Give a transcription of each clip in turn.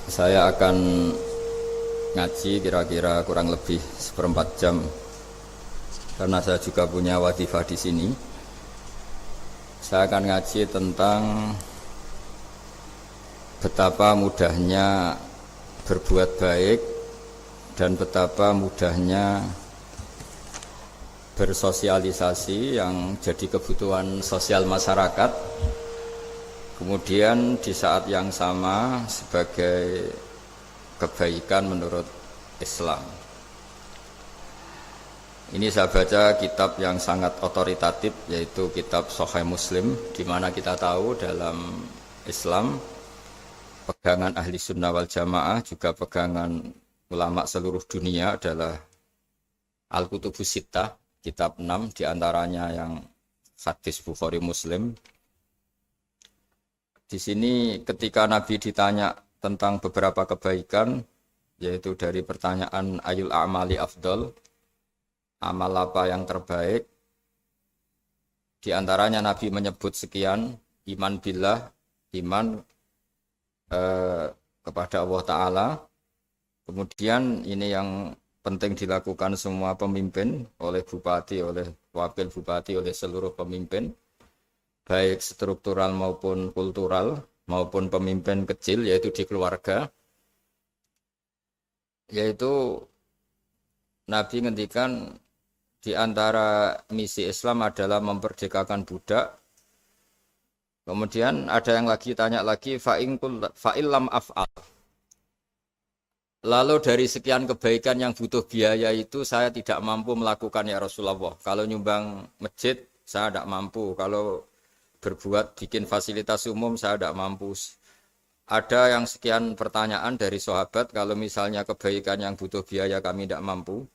Saya akan ngaji kira-kira kurang lebih seperempat jam karena saya juga punya wadifah di sini. Saya akan ngaji tentang betapa mudahnya berbuat baik dan betapa mudahnya bersosialisasi yang jadi kebutuhan sosial masyarakat. Kemudian di saat yang sama sebagai kebaikan menurut Islam. Ini saya baca kitab yang sangat otoritatif, yaitu kitab Sahih Muslim, di mana kita tahu dalam Islam pegangan ahli sunnah wal jamaah juga pegangan ulama seluruh dunia adalah Al-Kutubus Sittah, kitab 6 diantaranya yang hadis Bukhari Muslim. Di sini ketika Nabi ditanya tentang beberapa kebaikan, yaitu dari pertanyaan ayul a'mali afdol, amal apa yang terbaik, di antaranya Nabi menyebut sekian, iman billah, iman kepada Allah Ta'ala. Kemudian ini yang penting dilakukan semua pemimpin, oleh bupati, oleh wakil bupati, oleh seluruh pemimpin, baik struktural maupun kultural, maupun pemimpin kecil, yaitu di keluarga. Yaitu Nabi ngendikan di antara misi Islam adalah memperdekakan budak. Kemudian ada yang lagi tanya lagi, fa'illam af'al. Lalu dari sekian kebaikan yang butuh biaya itu saya tidak mampu melakukan ya Rasulullah. Kalau nyumbang masjid saya tidak mampu. Kalau berbuat bikin fasilitas umum saya tidak mampu. Ada yang sekian pertanyaan dari sahabat, kalau misalnya kebaikan yang butuh biaya kami tidak mampu,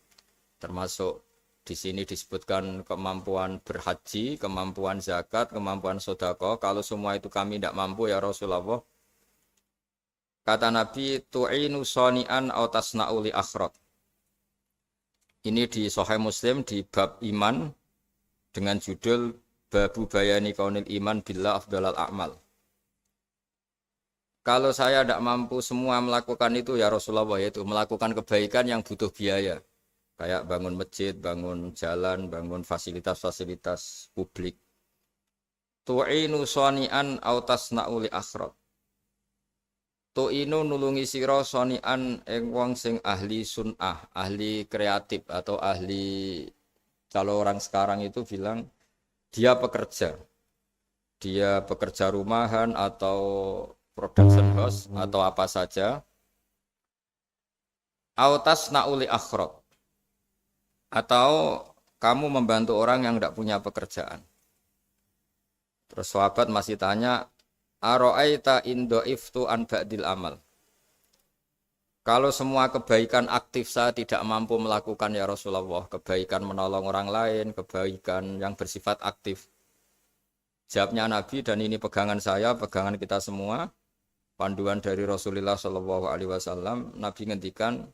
termasuk di sini disebutkan kemampuan berhaji, kemampuan zakat, kemampuan sedekah, kalau semua itu kami tidak mampu ya Rasulullah. Kata Nabi, tu'inu sani'an aw tasna'u li akhrat. Ini di Sahih Muslim di bab iman dengan judul Babu bayani kaunil iman billah afdalal a'mal. Kalau saya tidak mampu semua melakukan itu ya Rasulullah, yaitu melakukan kebaikan yang butuh biaya. Kayak bangun masjid, bangun jalan, bangun fasilitas-fasilitas publik. Tu'inu sani'an aw tasna'u li akhrat. Tu'inu nulungi sira sani'an ing wong sing ahli sun'ah, ahli kreatif atau ahli, kalau orang sekarang itu bilang dia pekerja rumahan atau production house atau apa saja. Autas nauli akhrat, atau kamu membantu orang yang tidak punya pekerjaan. Terus sahabat masih tanya, aro'aita indo'iftu an ba'dil amal. Kalau semua kebaikan aktif saya tidak mampu melakukan ya Rasulullah, kebaikan menolong orang lain, kebaikan yang bersifat aktif. Jawabnya Nabi, dan ini pegangan saya, pegangan kita semua, panduan dari Rasulullah SAW, Nabi ngendikan,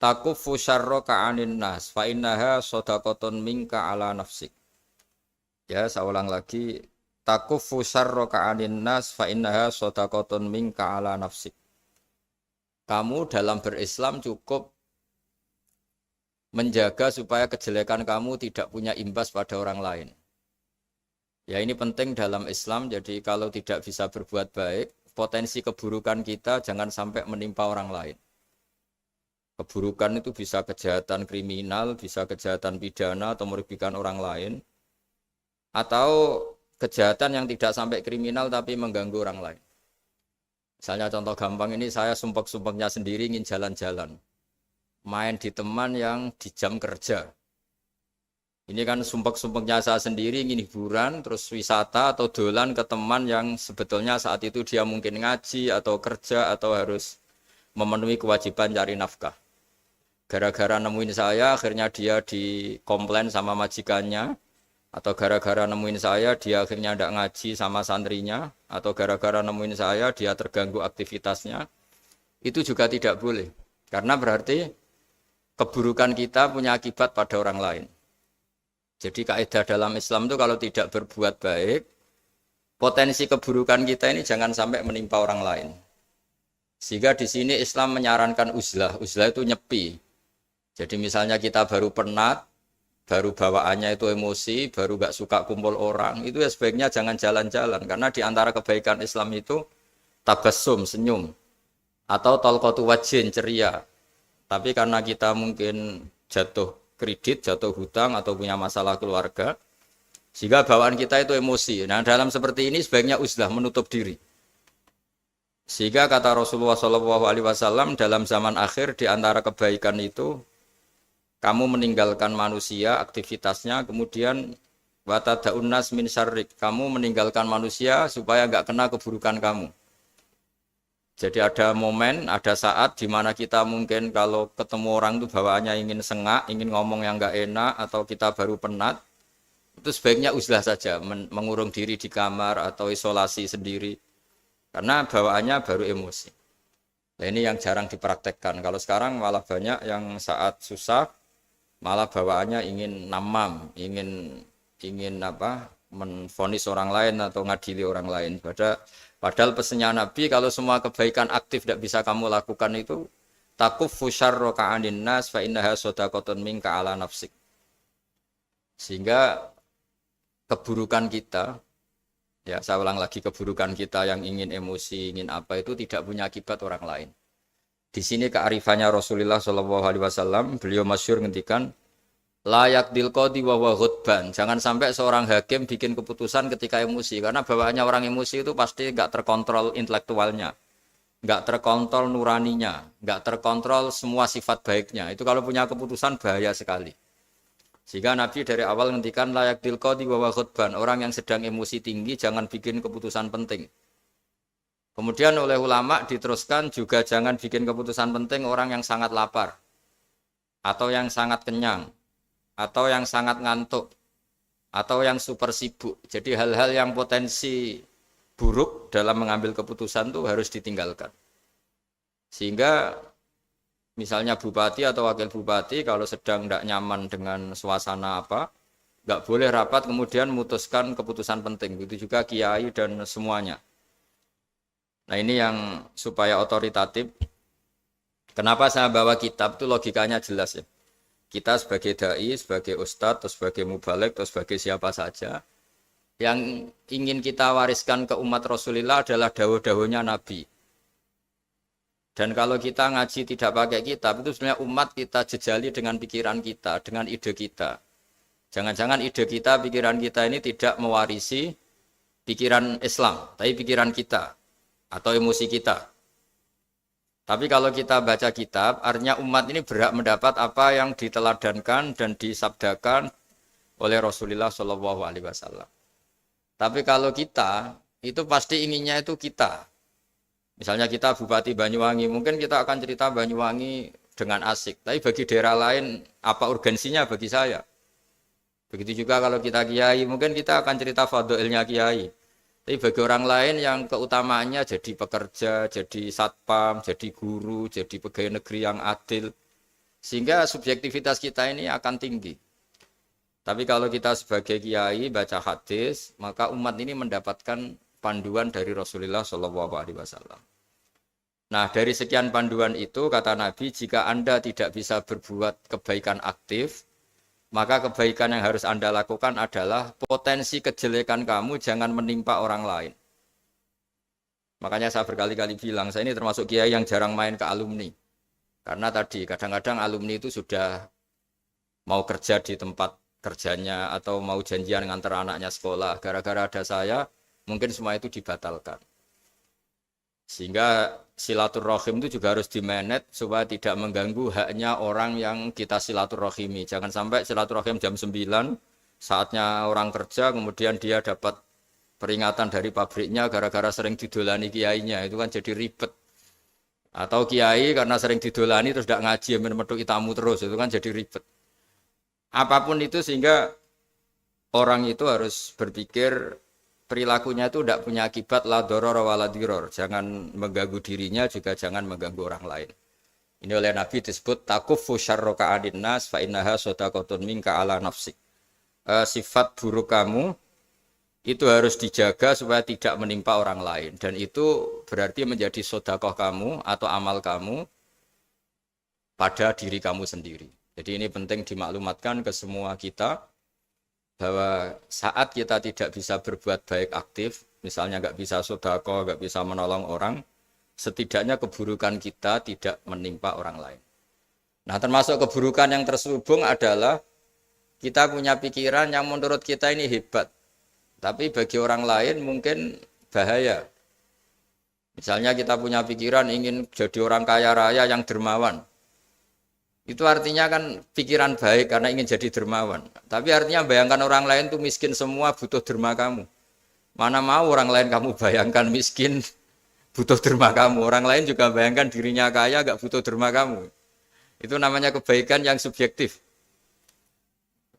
takufu syarro ka'anin nas, fa innaha sodakotun minka ala nafsik. Ya, saya ulang lagi, takufu syarro ka'anin nas, fa innaha sodakotun minka ala nafsik. Kamu dalam berislam cukup menjaga supaya kejelekan kamu tidak punya imbas pada orang lain. Ya, ini penting dalam Islam, jadi kalau tidak bisa berbuat baik, potensi keburukan kita jangan sampai menimpa orang lain. Keburukan itu bisa kejahatan kriminal, bisa kejahatan pidana atau merugikan orang lain, atau kejahatan yang tidak sampai kriminal tapi mengganggu orang lain. Misalnya contoh gampang ini, saya sumpek-sumpeknya sendiri ingin jalan-jalan, main di teman yang di jam kerja. Ini kan sumpek-sumpeknya saya sendiri ingin hiburan, terus wisata atau dolan ke teman yang sebetulnya saat itu dia mungkin ngaji atau kerja atau harus memenuhi kewajiban cari nafkah. Gara-gara nemuin saya, akhirnya dia dikomplain sama majikannya, atau gara-gara nemuin saya, dia akhirnya tidak ngaji sama santrinya, atau gara-gara nemuin saya, dia terganggu aktivitasnya, itu juga tidak boleh. Karena berarti keburukan kita punya akibat pada orang lain. Jadi kaidah dalam Islam itu kalau tidak berbuat baik, potensi keburukan kita ini jangan sampai menimpa orang lain. Sehingga di sini Islam menyarankan uzlah. Uzlah itu nyepi. Jadi misalnya kita baru penat, baru bawaannya itu emosi, baru gak suka kumpul orang, itu ya sebaiknya jangan jalan-jalan. Karena di antara kebaikan Islam itu tabassum, senyum. Atau talqatu wajhin, ceria. Tapi karena kita mungkin jatuh kredit, jatuh hutang, atau punya masalah keluarga, sehingga bawaan kita itu emosi. Nah dalam seperti ini sebaiknya uzlah, menutup diri. Sehingga kata Rasulullah SAW dalam zaman akhir di antara kebaikan itu kamu meninggalkan manusia aktivitasnya, kemudian watadaun nas min syarrik, kamu meninggalkan manusia supaya enggak kena keburukan kamu. Jadi ada momen, ada saat di mana kita mungkin kalau ketemu orang itu bawaannya ingin sengak, ingin ngomong yang enggak enak atau kita baru penat, itu sebaiknya uzlah saja, mengurung diri di kamar atau isolasi sendiri. Karena bawaannya baru emosi. Nah ini yang jarang dipraktekkan. Kalau sekarang malah banyak yang saat susah malah bawaannya ingin namam, ingin menvonis orang lain atau ngadili orang lain. Padahal pesannya Nabi kalau semua kebaikan aktif tidak bisa kamu lakukan itu takuffu syarra ka'anin nas fa innaha shadaqatun minka ala nafsik. Sehingga keburukan kita, ya saya ulang lagi, keburukan kita yang ingin emosi, ingin apa itu tidak punya akibat orang lain. Di sini kearifannya Rasulullah SAW, beliau masyhur ngendikan layak dilqadi wa ghadban. Jangan sampai seorang hakim bikin keputusan ketika emosi, karena bawaannya orang emosi itu pasti enggak terkontrol intelektualnya, enggak terkontrol nuraninya, enggak terkontrol semua sifat baiknya. Itu kalau punya keputusan bahaya sekali. Sehingga Nabi dari awal ngendikan layak dilqadi wa ghadban, orang yang sedang emosi tinggi jangan bikin keputusan penting. Kemudian oleh ulama diteruskan juga jangan bikin keputusan penting orang yang sangat lapar atau yang sangat kenyang atau yang sangat ngantuk atau yang super sibuk. Jadi hal-hal yang potensi buruk dalam mengambil keputusan itu harus ditinggalkan. Sehingga misalnya bupati atau wakil bupati kalau sedang tidak nyaman dengan suasana apa, nggak boleh rapat kemudian memutuskan keputusan penting. Begitu juga kiai dan semuanya. Nah ini yang supaya otoritatif. Kenapa saya bawa kitab itu logikanya jelas ya. Kita sebagai dai, sebagai ustadz, atau sebagai mubalek, atau sebagai siapa saja, yang ingin kita wariskan ke umat Rasulullah adalah dawuh-dawuhnya Nabi. Dan kalau kita ngaji tidak pakai kitab, itu sebenarnya umat kita jejali dengan pikiran kita, dengan ide kita. Jangan-jangan ide kita, pikiran kita ini tidak mewarisi pikiran Islam, tapi pikiran kita atau emosi kita. Tapi kalau kita baca kitab, artinya umat ini berhak mendapat apa yang diteladankan dan disabdakan oleh Rasulullah SAW. Tapi kalau kita, itu pasti inginnya itu kita. Misalnya kita Bupati Banyuwangi, mungkin kita akan cerita Banyuwangi dengan asik. Tapi bagi daerah lain, apa urgensinya bagi saya? Begitu juga kalau kita kiai, mungkin kita akan cerita fadhilnya kiai. Tapi bagi orang lain yang keutamaannya jadi pekerja, jadi satpam, jadi guru, jadi pegawai negeri yang adil. Sehingga subjektivitas kita ini akan tinggi. Tapi kalau kita sebagai kiai baca hadis, maka umat ini mendapatkan panduan dari Rasulullah SAW. Nah dari sekian panduan itu kata Nabi, jika Anda tidak bisa berbuat kebaikan aktif, maka kebaikan yang harus Anda lakukan adalah potensi kejelekan kamu jangan menimpa orang lain. Makanya saya berkali-kali bilang, saya ini termasuk kiai yang jarang main ke alumni. Karena tadi kadang-kadang alumni itu sudah mau kerja di tempat kerjanya atau mau janjian ngantar anaknya sekolah. Gara-gara ada saya, mungkin semua itu dibatalkan. Sehingga silaturahim itu juga harus dimanage supaya tidak mengganggu haknya orang yang kita silaturahimi. Jangan sampai silaturahim jam 9, saatnya orang kerja, kemudian dia dapat peringatan dari pabriknya gara-gara sering didolani kiainya. Itu kan jadi ribet. Atau kiai karena sering didolani terus tidak ngaji, memetuki tamu terus. Itu kan jadi ribet. Apapun itu sehingga orang itu harus berpikir perilakunya itu tidak punya akibat la doror wa la diror. Jangan mengganggu dirinya juga jangan mengganggu orang lain. Ini oleh Nabi disebut takuffu syarra ka'adin nas fa innaha shadaqatun minka ala nafsik. Sifat buruk kamu itu harus dijaga supaya tidak menimpa orang lain. Dan itu berarti menjadi sedekah kamu atau amal kamu pada diri kamu sendiri. Jadi ini penting dimaklumatkan ke semua kita bahwa saat kita tidak bisa berbuat baik aktif, misalnya nggak bisa sedekah, nggak bisa menolong orang, setidaknya keburukan kita tidak menimpa orang lain. Nah, termasuk keburukan yang terselubung adalah kita punya pikiran yang menurut kita ini hebat, tapi bagi orang lain mungkin bahaya. Misalnya kita punya pikiran ingin jadi orang kaya raya yang dermawan. Itu artinya kan pikiran baik karena ingin jadi dermawan. Tapi artinya bayangkan orang lain tuh miskin semua butuh derma kamu. Mana mau orang lain kamu bayangkan miskin butuh derma kamu. Orang lain juga bayangkan dirinya kaya gak butuh derma kamu. Itu namanya kebaikan yang subjektif.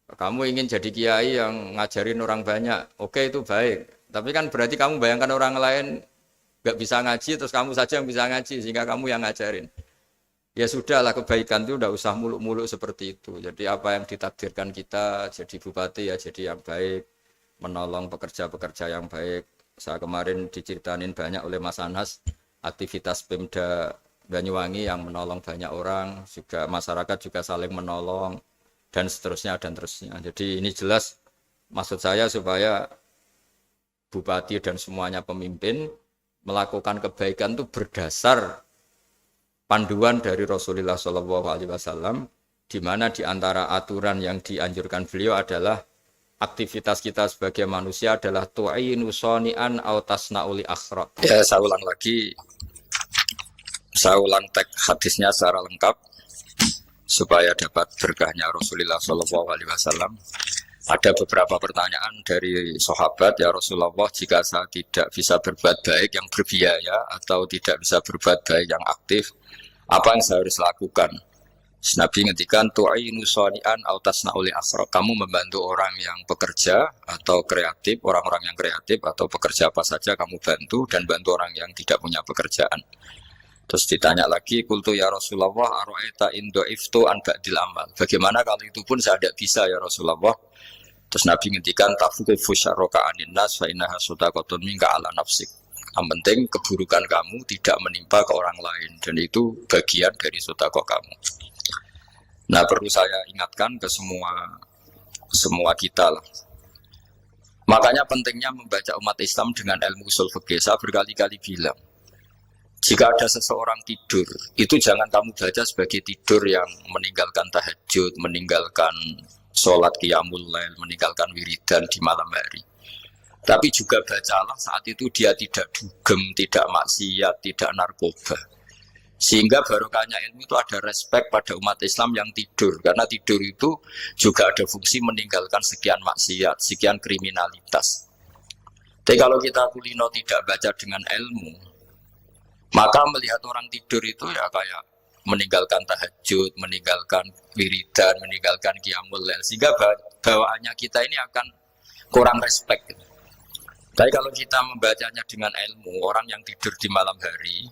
Kamu ingin jadi kiai yang ngajarin orang banyak. Oke, itu baik. Tapi kan berarti kamu bayangkan orang lain gak bisa ngaji terus kamu saja yang bisa ngaji sehingga kamu yang ngajarin. Ya sudahlah, kebaikan itu udah usah muluk-muluk seperti itu. Jadi apa yang ditakdirkan kita jadi bupati ya jadi yang baik, menolong pekerja-pekerja yang baik. Saya kemarin diceritain banyak oleh Mas Anas aktivitas Pemda Banyuwangi yang menolong banyak orang, juga masyarakat juga saling menolong dan seterusnya dan terusnya. Jadi ini jelas maksud saya supaya bupati dan semuanya pemimpin melakukan kebaikan itu berdasar panduan dari Rasulullah SAW, di mana di antara aturan yang dianjurkan beliau adalah aktivitas kita sebagai manusia adalah tu'inu soni'an au tasna'uli akhra. Ya, saya ulang lagi. Saya ulang teks hadisnya secara lengkap supaya dapat berkahnya Rasulullah SAW. Ada beberapa pertanyaan dari sahabat, ya Rasulullah, jika saya tidak bisa berbuat baik yang berbiaya atau tidak bisa berbuat baik yang aktif, apa yang saya harus lakukan? Nabi ngendikan tu'inu shani'an aw tasna'u li akhra. Kamu membantu orang yang bekerja atau kreatif, orang-orang yang kreatif atau pekerja apa saja kamu bantu dan bantu orang yang tidak punya pekerjaan. Terus ditanya lagi, qultu ya Rasulullah ara'aita in dha'iftu an ba'dil amal. Bagaimana kalau itu pun saya tidak bisa ya Rasulullah? Terus Nabi ngendikan tafukufu syarroka anin nas fa innaha sadaqatun minka ala nafsik. Yang penting keburukan kamu tidak menimpa ke orang lain dan itu bagian dari sedekah kamu. Nah, perlu saya ingatkan ke semua kita lah. Makanya pentingnya membaca umat Islam dengan ilmu usul fikih. Saya berkali-kali bilang, jika ada seseorang tidur, itu jangan kamu baca sebagai tidur yang meninggalkan tahajud, meninggalkan sholat qiyamul lail, meninggalkan wiridan di malam hari. Tapi juga bacalah saat itu dia tidak dugem, tidak maksiat, tidak narkoba. Sehingga barokahnya ilmu itu ada respek pada umat Islam yang tidur. Karena tidur itu juga ada fungsi meninggalkan sekian maksiat, sekian kriminalitas. Tapi kalau kita kulino tidak baca dengan ilmu, maka melihat orang tidur itu ya kayak meninggalkan tahajud, meninggalkan wiridan, meninggalkan qiyamul lail. Sehingga bawaannya kita ini akan kurang respect. Tapi kalau kita membacanya dengan ilmu, orang yang tidur di malam hari,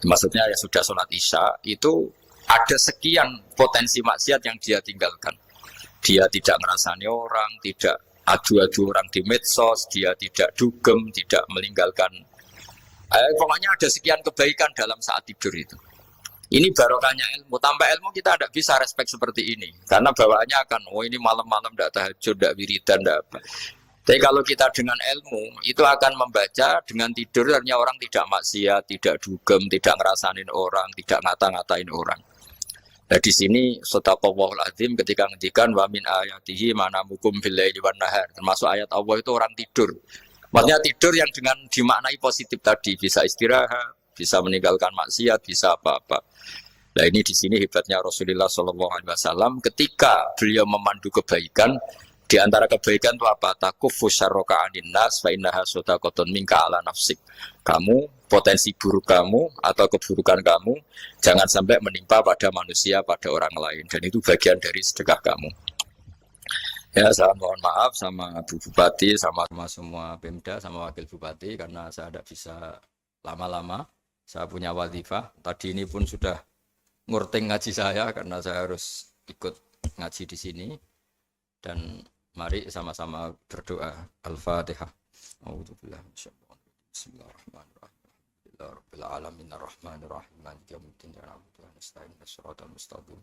maksudnya ya sudah sholat isya, itu ada sekian potensi maksiat yang dia tinggalkan. Dia tidak ngerasani orang, tidak adu-adu orang di medsos, dia tidak dugem, tidak meninggalkan. Pokoknya ada sekian kebaikan dalam saat tidur itu. Ini barokahnya ilmu. Tanpa ilmu kita tidak bisa respect seperti ini. Karena bawaannya akan, oh ini malam-malam tidak tahajud, tidak wiridan, tidak apa. Tapi kalau kita dengan ilmu, itu akan membaca dengan tidur, artinya orang tidak maksiat, tidak dugem, tidak ngerasain orang, tidak ngata-ngatain orang. Nah di sini sadaqallahul azim ketika ngendikan wa min ayatihi manamukum bil laili wan nahar. Termasuk ayat Allah itu orang tidur. Maksudnya tidur yang dengan dimaknai positif tadi, bisa istirahat, bisa meninggalkan maksiat, bisa apa-apa. Nah ini di sini hebatnya Rasulullah SAW ketika beliau memandu kebaikan. Di antara kebaikan itu apa? Takufu syarroka anin nas fa innaha sadaqatun minka ala nafsik. Kamu, potensi buruk kamu atau keburukan kamu jangan sampai menimpa pada manusia, pada orang lain. Dan itu bagian dari sedekah kamu. Ya, saya mohon maaf sama Bu Bupati, sama semua Pemda, sama Wakil Bupati karena saya tidak bisa lama-lama. Saya punya wadifah. Tadi ini pun sudah ngurting ngaji saya karena saya harus ikut ngaji di sini. Dan mari sama-sama berdoa. Al-Fatihah. A'udzu billahi minasyaitonir rajim. Bismillahirrahmanirrahim. Alhamdulillahi rabbil alamin arrahmanir rahim maliki yaumiddin iyyaka na'budu wa nasta'in ihdinas siratal mustaqim.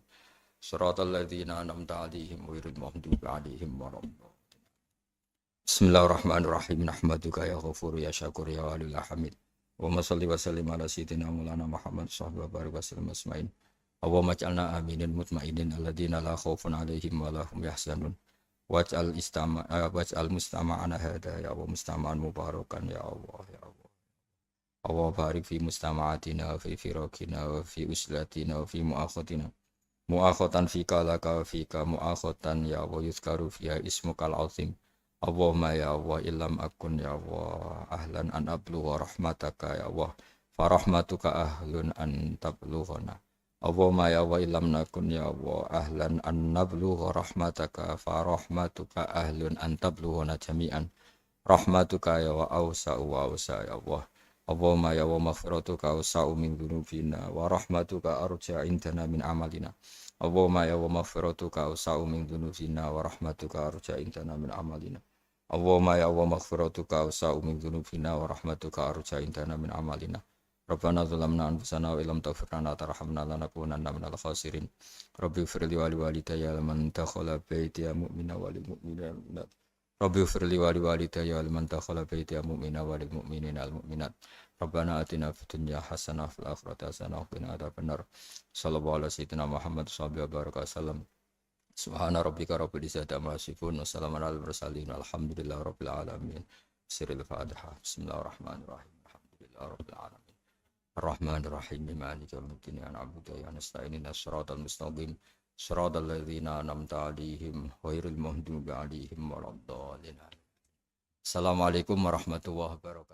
Siratal ladzina an'amta 'alaihim ghairil maghdubi 'alaihim waladdallin. Bismillahirrahmanirrahim. Nahmaduka ya ghafur ya syakur ya walil hamid. Wa shalli wa sallim ala sayyidina Maulana Muhammad sallallahu alaihi wasallam asma'in. Allahumma ij'alna aminin mutmainin alladzina la khaufun 'alaihim wa la hum yahzanun. Waj'al mustama'ana hada ya Allah mustama'an mubarakan ya Allah ya Allah. Allah barik fi mustama'atina wa fi firaqina wa fi uslatina wa fi mu'akhatina. Mu'akhatan fika laka wa fika mu'akhatan ya Allah yuzkaru fiha ismukal azim. Allahumma ya Allah illam akun ya Allah ahlan an ablugha rahmataka ya Allah. Farahmatuka ahlun an tablughana. Allahumma ya wa illam nakun ya wa ahlan an nablugha rahmataka fa rahmatuka ahlun an tablughana jami'an rahmatuka ya wa awsa ya Allah. Allahumma ya wa maghfiratuka awsa'u min dhunubina wa rahmatuka arja indana min amalina. Allahumma ya wa maghfiratuka awsa'u min dhunubina wa rahmatuka arja indana min amalina. Allahumma ya wa maghfiratuka awsa'u min dhunubina wa rahmatuka arja indana min amalina. Rabbana zalamna anfusana wa illam taghfir lana tarhamna lanakunanna minal khasirin. Rabbi ighfirli wa liwalidayya liman dakhala baitiya mu'mina wa lil mu'minina. Rabbi ighfirli wa liwalidayya liman dakhala baitiya mu'mina wa lil mu'minina wal mu'minat. Rabbana atina fid dunya hasanah wa fil akhirati hasanah wa qina adzabannar. Sallallahu ala sayyidina Muhammad sallallahu alaihi wasallam. Subhana rabbika rabbil izzati amma yasifun wa salamun alal mursalin walhamdulillahi rabbil alamin. Sirrul Fatihah. Bismillahirrahmanirrahim. Alhamdulillahi rabbil alamin. Ar-Rahmanir-Rahim Maliki yaumiddin iyyaka na'budu wa iyyaka nasta'in ihdinas siratal mustaqim siratal ladzina an'amta 'alaihim ghairil maghdubi 'alaihim waladdallin. Assalamualaikum warahmatullahi wabarakatuh.